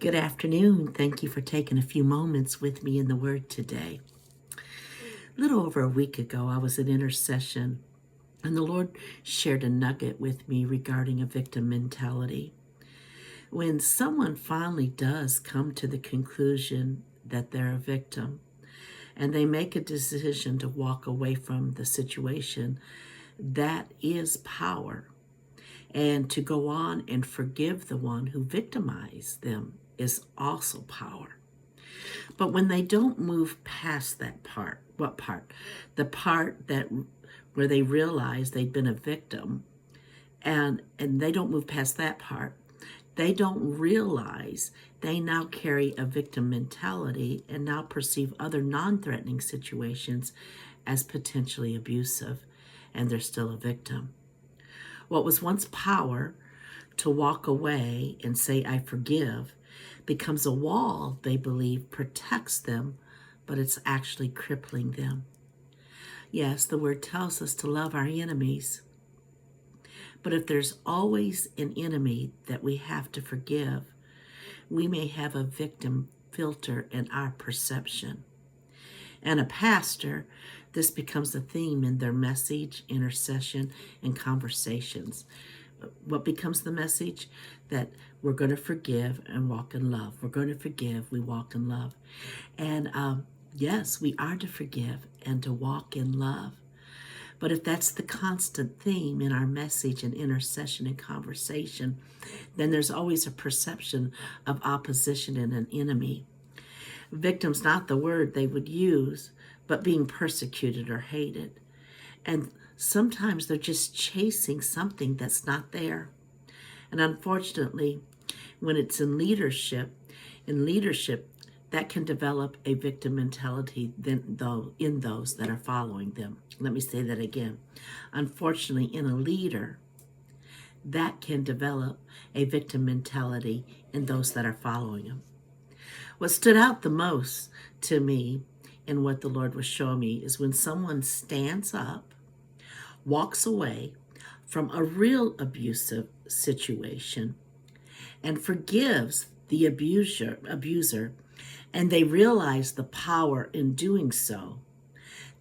Good afternoon. Thank you for taking a few moments with me in the Word today. A little over a week ago, I was in intercession, and the Lord shared a nugget with me regarding a victim mentality. When someone finally does come to the conclusion that they're a victim, and they make a decision to walk away from the situation, that is power. And to go on and forgive the one who victimized them is also power. But when they don't move past that part, what part? The part that where they realize they've been a victim, and they don't move past that part. They don't realize they now carry a victim mentality and now perceive other non-threatening situations as potentially abusive, and they're still a victim. What was once power to walk away and say, I forgive, becomes a wall they believe protects them, but it's actually crippling them. Yes, the word tells us to love our enemies, but if there's always an enemy that we have to forgive, we may have a victim filter in our perception. And a pastor, this becomes a theme in their message, intercession, and conversations. What becomes the message? That we're going to forgive and walk in love. We're going to forgive, we walk in love. And yes, we are to forgive and to walk in love. But if that's the constant theme in our message and intercession and conversation, then there's always a perception of opposition and an enemy. Victim's not the word they would use, but being persecuted or hated. And sometimes they're just chasing something that's not there. And unfortunately, when it's in leadership, that can develop a victim mentality in those that are following them. Let me say that again. Unfortunately, in a leader, that can develop a victim mentality in those that are following them. What stood out the most to me in what the Lord was showing me is when someone stands up, walks away from a real abusive situation, and forgives the abuser, and they realize the power in doing so,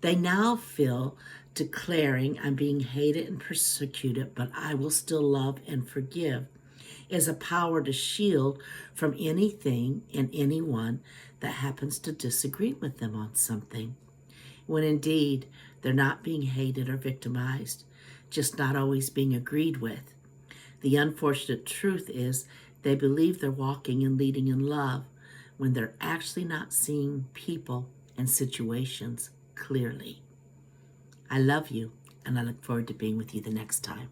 they now feel declaring, I'm being hated and persecuted, but I will still love and forgive, is a power to shield from anything and anyone that happens to disagree with them on something. When indeed, they're not being hated or victimized, just not always being agreed with. The unfortunate truth is they believe they're walking and leading in love when they're actually not seeing people and situations clearly. I love you, and I look forward to being with you the next time.